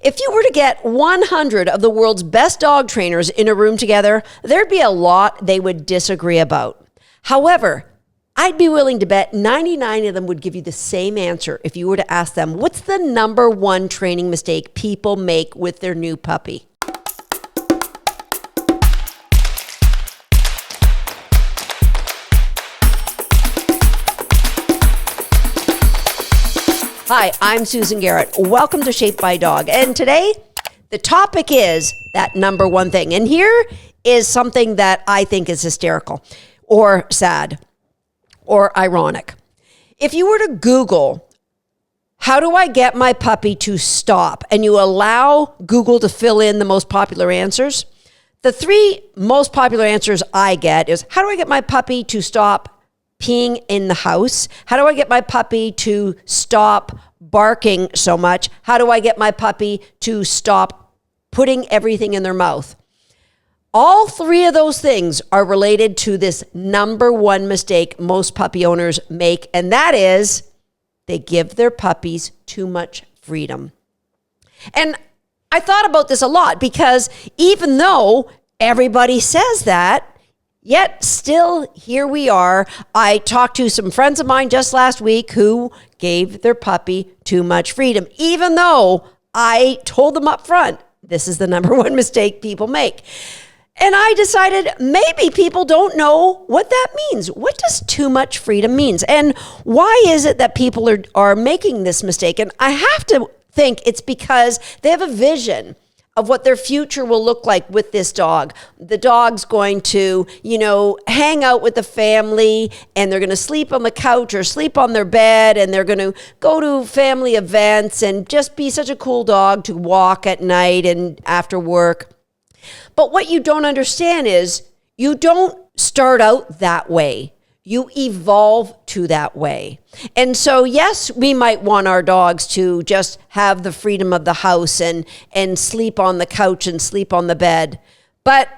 If you were to get 100 of the world's best dog trainers in a room together, there'd be a lot they would disagree about. However, I'd be willing to bet 99 of them would give you the same answer if you were to ask them, what's the number one training mistake people make with their new puppy? Hi, I'm Susan Garrett. Welcome to Shaped by Dog. And today, the topic is that number one thing. And here is something that I think is hysterical or sad or ironic. If you were to Google, how do I get my puppy to stop? And you allow Google to fill in the most popular answers. The three most popular answers I get is, how do I get my puppy to stop peeing in the house? How do I get my puppy to stop barking so much? How do I get my puppy to stop putting everything in their mouth? All three of those things are related to this number one mistake most puppy owners make, and that is they give their puppies too much freedom. And I thought about this a lot because even though everybody says that, yet still, here we are. I talked to some friends of mine just last week who gave their puppy too much freedom, even though I told them up front, this is the number one mistake people make. And I decided maybe people don't know what that means. What does too much freedom means? And why is it that people are making this mistake? And I have to think it's because they have a vision of what their future will look like with this dog. The dog's going to, hang out with the family, and they're going to sleep on the couch or sleep on their bed, and they're going to go to family events and just be such a cool dog to walk at night and after work. But what you don't understand is you don't start out that way. You evolve to that way. And so, yes, we might want our dogs to just have the freedom of the house and sleep on the couch and sleep on the bed. But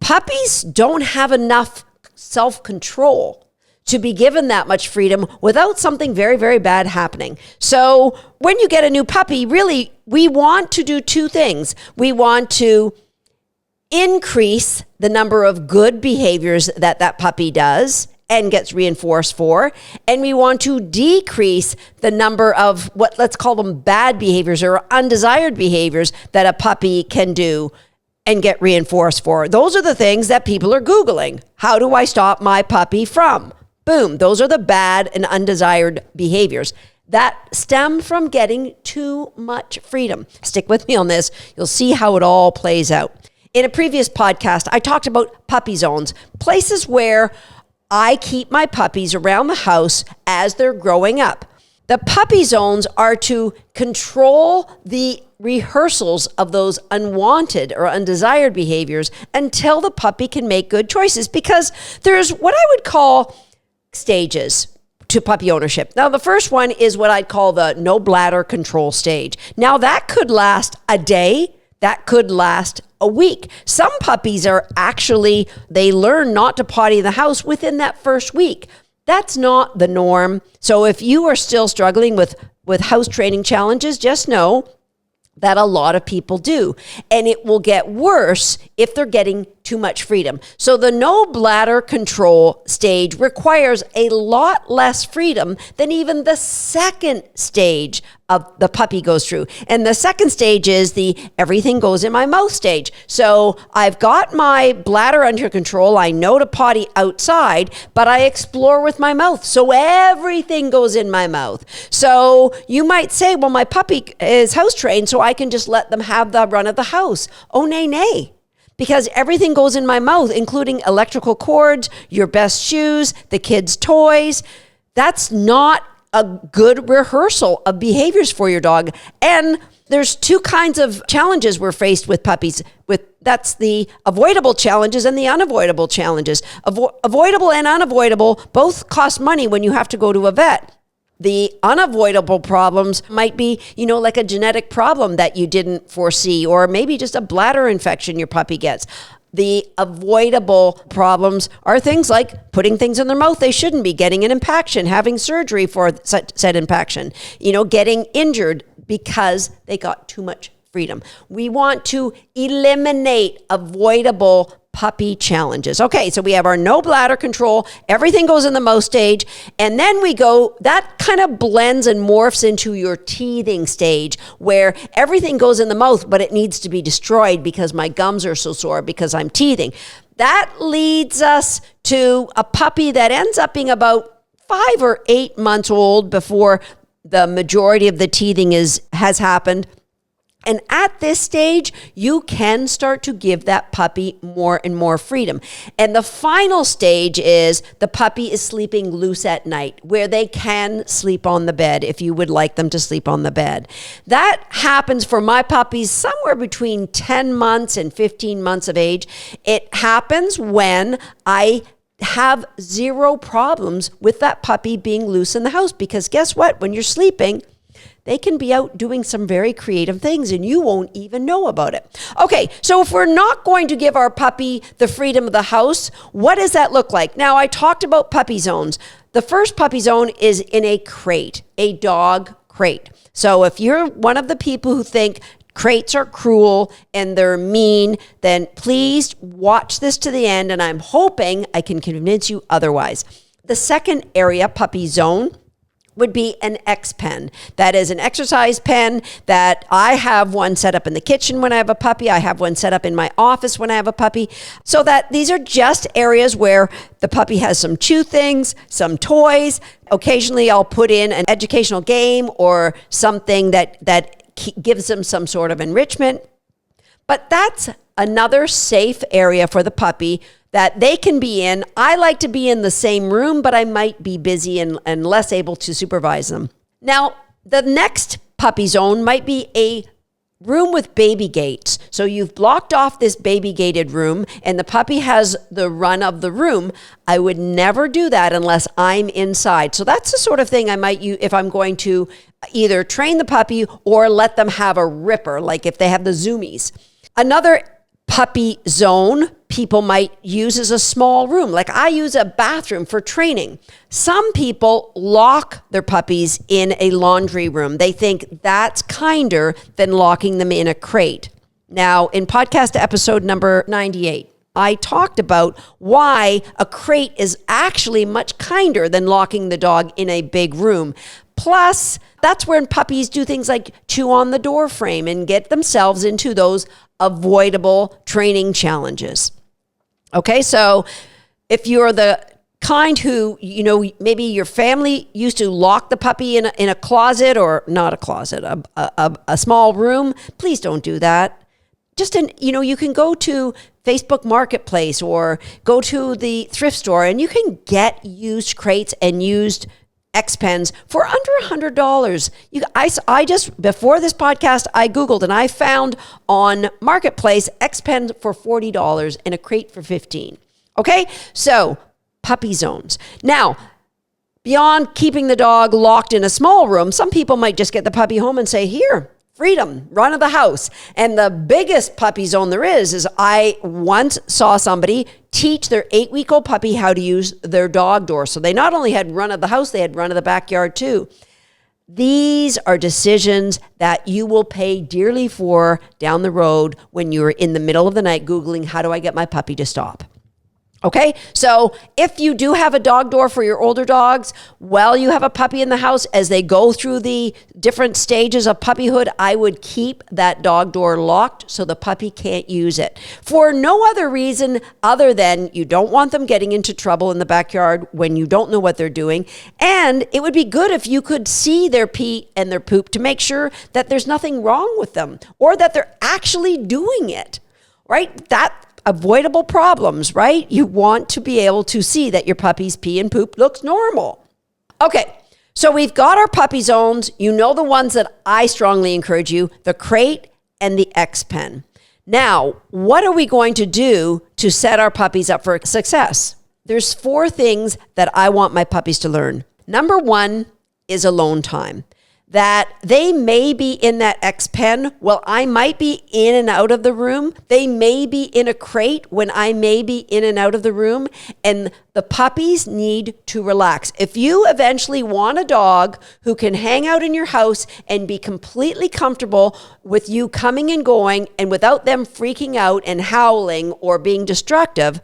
puppies don't have enough self-control to be given that much freedom without something very, very bad happening. So when you get a new puppy, really, we want to do two things. We want to increase the number of good behaviors that puppy does and gets reinforced for. And we want to decrease the number of let's call them bad behaviors or undesired behaviors that a puppy can do and get reinforced for. Those are the things that people are Googling. How do I stop my puppy from? Boom. Those are the bad and undesired behaviors that stem from getting too much freedom. Stick with me on this. You'll see how it all plays out. In a previous podcast, I talked about puppy zones, places where I keep my puppies around the house as they're growing up. The puppy zones are to control the rehearsals of those unwanted or undesired behaviors until the puppy can make good choices, because there's what I would call stages to puppy ownership. Now, the first one is what I'd call the no bladder control stage. Now, that could last a day. That could last a week. Some puppies they learn not to potty in the house within that first week. That's not the norm. So if you are still struggling with house training challenges, just know that a lot of people do. And it will get worse if they're getting too much freedom. So the no bladder control stage requires a lot less freedom than even the second stage of the puppy goes through. And the second stage is the everything goes in my mouth stage. So I've got my bladder under control. I know to potty outside, but I explore with my mouth. So everything goes in my mouth. So you might say, well, my puppy is house trained, so I can just let them have the run of the house. Oh, nay. Because everything goes in my mouth, including electrical cords, your best shoes, the kids' toys. That's not a good rehearsal of behaviors for your dog. And there's two kinds of challenges we're faced with puppies. That's the avoidable challenges and the unavoidable challenges. Avoidable and unavoidable both cost money when you have to go to a vet. The unavoidable problems might be, like a genetic problem that you didn't foresee, or maybe just a bladder infection your puppy gets. The avoidable problems are things like putting things in their mouth they shouldn't be, getting an impaction, having surgery for said impaction, getting injured because they got too much freedom. We want to eliminate avoidable puppy challenges. Okay, so we have our no bladder control. Everything goes in the mouth stage. And then we go, that kind of blends and morphs into your teething stage where everything goes in the mouth, but it needs to be destroyed because my gums are so sore because I'm teething. That leads us to a puppy that ends up being about 5 or 8 months old before the majority of the teething has happened. And at this stage, you can start to give that puppy more and more freedom. And the final stage is the puppy is sleeping loose at night, where they can sleep on the bed if you would like them to sleep on the bed. That happens for my puppies somewhere between 10 months and 15 months of age. It happens when I have zero problems with that puppy being loose in the house, because guess what? When you're sleeping, they can be out doing some very creative things and you won't even know about it. Okay, so if we're not going to give our puppy the freedom of the house, what does that look like? Now, I talked about puppy zones. The first puppy zone is in a crate, a dog crate. So if you're one of the people who think crates are cruel and they're mean, then please watch this to the end, and I'm hoping I can convince you otherwise. The second area, puppy zone, would be an X pen. That is an exercise pen that I have one set up in the kitchen when I have a puppy. I have one set up in my office when I have a puppy. So that these are just areas where the puppy has some chew things, some toys. Occasionally I'll put in an educational game or something that gives them some sort of enrichment. But that's another safe area for the puppy that they can be in. I like to be in the same room, but I might be busy and less able to supervise them. Now, the next puppy zone might be a room with baby gates. So you've blocked off this baby gated room and the puppy has the run of the room. I would never do that unless I'm inside. So that's the sort of thing I might use if I'm going to either train the puppy or let them have a ripper, like if they have the zoomies. Another puppy zone people might use as a small room. Like I use a bathroom for training. Some people lock their puppies in a laundry room. They think that's kinder than locking them in a crate. Now, in podcast episode number 98, I talked about why a crate is actually much kinder than locking the dog in a big room. Plus, that's when puppies do things like chew on the door frame and get themselves into those avoidable training challenges. Okay, so if you're the kind who, maybe your family used to lock the puppy in a closet, or not a closet, a small room, please don't do that. Just you can go to Facebook Marketplace or go to the thrift store and you can get used crates and used X pens for under $100. I just, before this podcast, I Googled and I found on Marketplace X pen for $40 and a crate for $15. Okay, so puppy zones. Now, beyond keeping the dog locked in a small room, some people might just get the puppy home and say, here, freedom, run of the house. And the biggest puppy zone there is I once saw somebody teach their 8-week-old puppy how to use their dog door. So they not only had run of the house, they had run of the backyard too. These are decisions that you will pay dearly for down the road when you're in the middle of the night Googling, how do I get my puppy to stop? Okay, so if you do have a dog door for your older dogs, while you have a puppy in the house, as they go through the different stages of puppyhood, I would keep that dog door locked so the puppy can't use it. For no other reason other than you don't want them getting into trouble in the backyard when you don't know what they're doing. And it would be good if you could see their pee and their poop to make sure that there's nothing wrong with them or that they're actually doing it, right? That avoidable problems, right? You want to be able to see that your puppy's pee and poop looks normal. Okay, so we've got our puppy zones. You know the ones that I strongly encourage you, the crate and the X pen. Now, what are we going to do to set our puppies up for success? There's 4 things that I want my puppies to learn. Number 1 is alone time. that they may be in that X pen while I might be in and out of the room. They may be in a crate when I may be in and out of the room. And the puppies need to relax. If you eventually want a dog who can hang out in your house and be completely comfortable with you coming and going and without them freaking out and howling or being destructive,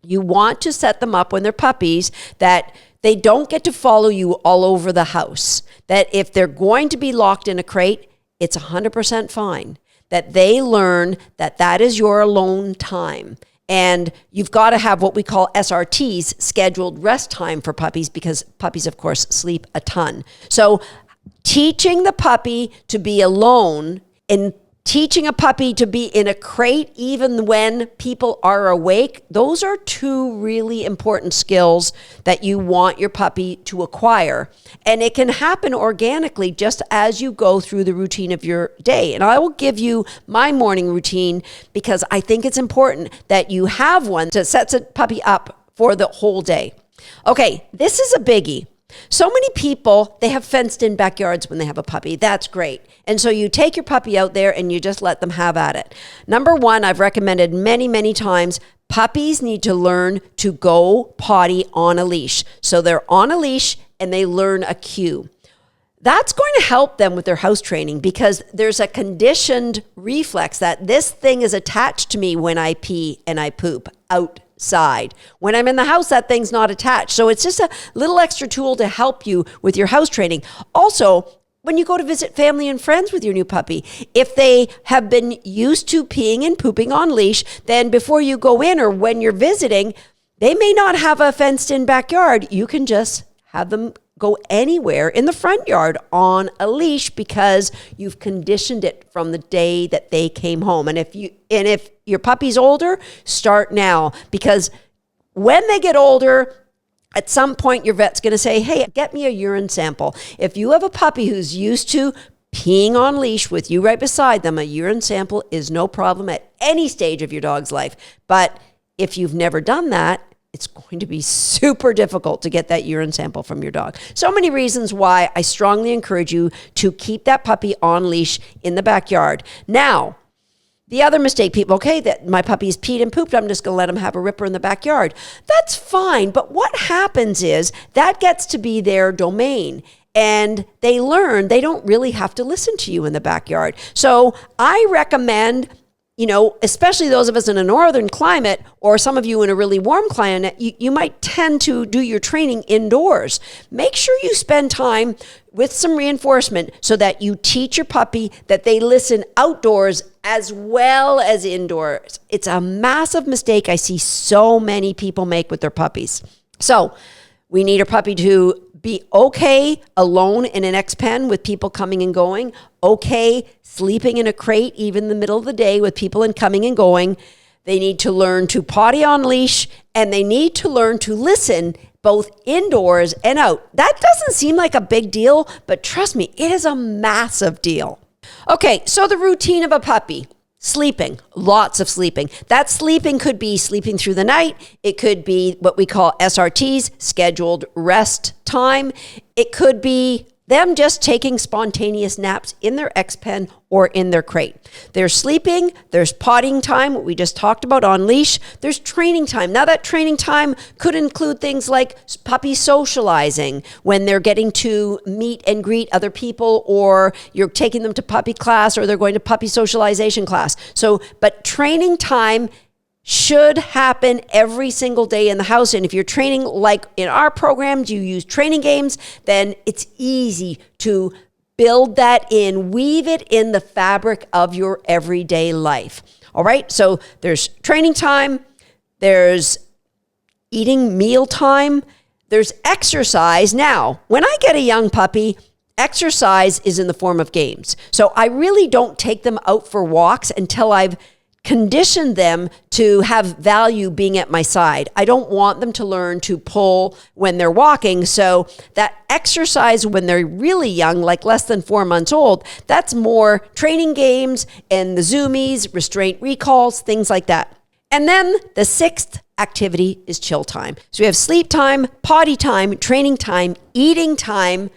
you want to set them up when they're puppies that they don't get to follow you all over the house. That if they're going to be locked in a crate, it's 100% fine. That they learn that that is your alone time. And you've got to have what we call SRTs, scheduled rest time for puppies, because puppies, of course, sleep a ton. So teaching the puppy to be alone and teaching a puppy to be in a crate even when people are awake, those are two really important skills that you want your puppy to acquire. And it can happen organically just as you go through the routine of your day. And I will give you my morning routine because I think it's important that you have one that sets a puppy up for the whole day. Okay, this is a biggie. So many people, they have fenced in backyards when they have a puppy. That's great. And so you take your puppy out there and you just let them have at it. Number one, I've recommended many, many times, puppies need to learn to go potty on a leash. So they're on a leash and they learn a cue. That's going to help them with their house training because there's a conditioned reflex that this thing is attached to me when I pee and I poop outside. When I'm in the house, that thing's not attached. So it's just a little extra tool to help you with your house training. Also, when you go to visit family and friends with your new puppy, if they have been used to peeing and pooping on leash, then before you go in or when you're visiting, they may not have a fenced in backyard. You can just have them go anywhere in the front yard on a leash because you've conditioned it from the day that they came home. And if your puppy's older, start now, because when they get older, at some point your vet's going to say, hey, get me a urine sample. If you have a puppy who's used to peeing on leash with you right beside them, a urine sample is no problem at any stage of your dog's life. But if you've never done that, it's going to be super difficult to get that urine sample from your dog. So many reasons why I strongly encourage you to keep that puppy on leash in the backyard. Now, the other mistake people, okay, that my puppy's peed and pooped, I'm just going to let him have a ripper in the backyard. That's fine, but what happens is that gets to be their domain. And they learn they don't really have to listen to you in the backyard. So I recommend, especially those of us in a northern climate or some of you in a really warm climate, you might tend to do your training indoors. Make sure you spend time with some reinforcement so that you teach your puppy that they listen outdoors as well as indoors. It's a massive mistake I see so many people make with their puppies. So we need a puppy to be okay alone in an X pen with people coming and going, okay sleeping in a crate even in the middle of the day with people coming and going. They need to learn to potty on leash, and they need to learn to listen both indoors and out. That doesn't seem like a big deal, but trust me, it is a massive deal. Okay, so the routine of a puppy. Sleeping, lots of sleeping. That sleeping could be sleeping through the night. It could be what we call SRTs, scheduled rest time. It could be them just taking spontaneous naps in their X pen or in their crate. There's sleeping, there's potting time, what we just talked about on leash. There's training time. Now that training time could include things like puppy socializing when they're getting to meet and greet other people, or you're taking them to puppy class, or they're going to puppy socialization class. But training time should happen every single day in the house. And if you're training like in our programs, you use training games, then it's easy to build that in, weave it in the fabric of your everyday life. All right, so there's training time, there's eating meal time, there's exercise. Now, when I get a young puppy, exercise is in the form of games. So I really don't take them out for walks until I've condition them to have value being at my side. I don't want them to learn to pull when they're walking. So that exercise when they're really young, like less than 4 months old, that's more training games and the zoomies, restraint recalls, things like that. And then the sixth activity is chill time. So we have sleep time, potty time, training time, eating time,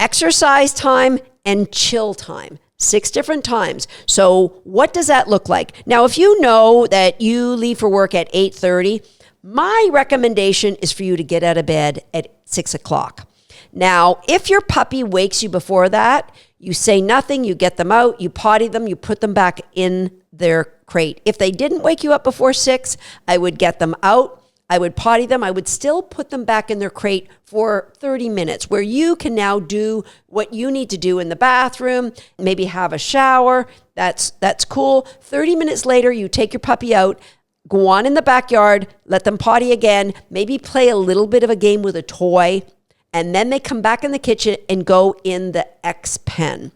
exercise time, and chill time. 6 different times. So what does that look like? Now, if you know that you leave for work at 8:30, my recommendation is for you to get out of bed at 6 o'clock. Now, if your puppy wakes you before that, you say nothing, you get them out, you potty them, you put them back in their crate. If they didn't wake you up before 6, I would get them out. I would potty them. I would still put them back in their crate for 30 minutes where you can now do what you need to do in the bathroom, maybe have a shower. That's cool. 30 minutes later, you take your puppy out, go on in the backyard, let them potty again, maybe play a little bit of a game with a toy, and then they come back in the kitchen and go in the X pen.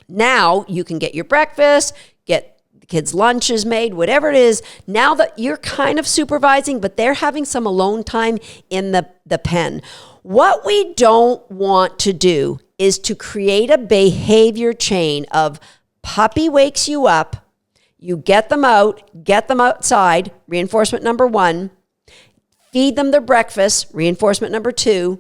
Now you can get your breakfast, get the kids' lunches made, whatever it is. Now that you're kind of supervising, but they're having some alone time in the pen. What we don't want to do is to create a behavior chain of puppy wakes you up, you get them out, get them outside, reinforcement number 1, feed them their breakfast, reinforcement number 2,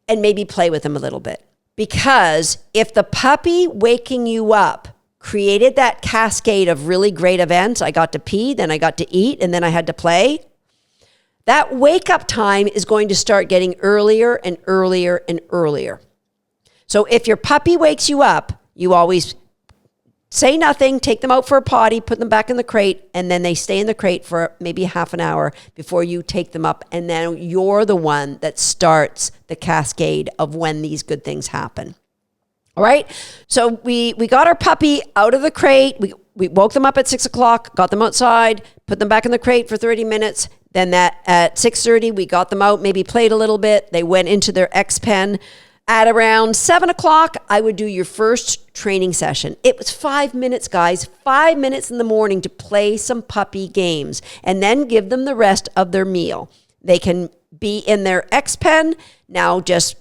and maybe play with them a little bit. Because if the puppy waking you up created that cascade of really great events, I got to pee, then I got to eat, and then I had to play, that wake up time is going to start getting earlier and earlier and earlier. So if your puppy wakes you up, you always say nothing, take them out for a potty, put them back in the crate, and then they stay in the crate for maybe half an hour before you take them up. And then you're the one that starts the cascade of when these good things happen. All right. So we got our puppy out of the crate. We woke them up at 6 o'clock, got them outside, put them back in the crate for 30 minutes. Then at 6:30, we got them out, maybe played a little bit. They went into their X pen. At around 7 o'clock, I would do your first training session. It was 5 minutes, guys, 5 minutes in the morning to play some puppy games and then give them the rest of their meal. They can be in their X pen, now just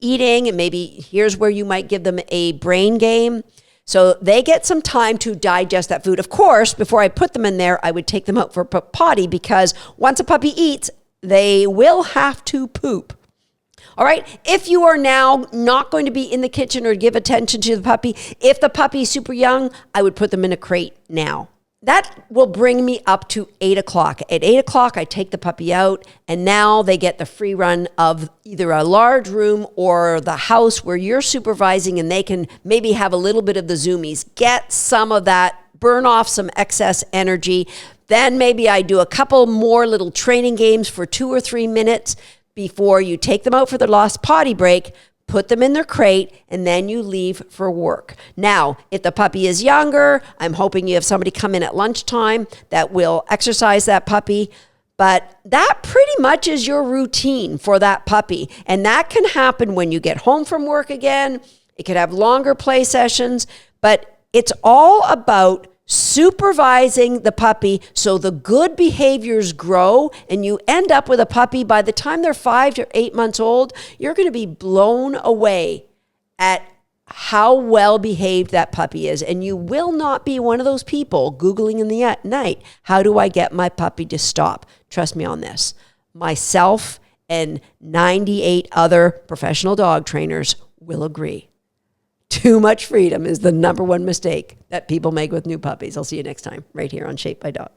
eating, and maybe here's where you might give them a brain game. So they get some time to digest that food. Of course, before I put them in there, I would take them out for a potty because once a puppy eats, they will have to poop. All right. If you are now not going to be in the kitchen or give attention to the puppy, if the puppy is super young, I would put them in a crate now. That will bring me up to 8 o'clock. At 8 o'clock, I take the puppy out, and now they get the free run of either a large room or the house where you're supervising, and they can maybe have a little bit of the zoomies, get some of that, burn off some excess energy. Then maybe I do a couple more little training games for 2 or 3 minutes before you take them out for their last potty break, put them in their crate, and then you leave for work. Now, if the puppy is younger, I'm hoping you have somebody come in at lunchtime that will exercise that puppy. But that pretty much is your routine for that puppy. And that can happen when you get home from work again. It could have longer play sessions, but it's all about supervising the puppy so the good behaviors grow and you end up with a puppy by the time they're 5 to 8 months old. You're going to be blown away at how well behaved that puppy is. And you will not be one of those people Googling in the night, how do I get my puppy to stop? Trust me on this. Myself and 98 other professional dog trainers will agree. Too much freedom is the number one mistake that people make with new puppies. I'll see you next time right here on Shaped by Dog.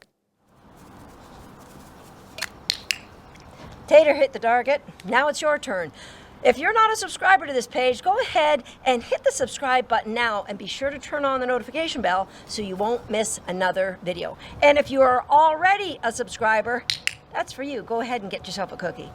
Tater hit the target. Now it's your turn. If you're not a subscriber to this page, go ahead and hit the subscribe button now and be sure to turn on the notification bell so you won't miss another video. And if you are already a subscriber, that's for you. Go ahead and get yourself a cookie.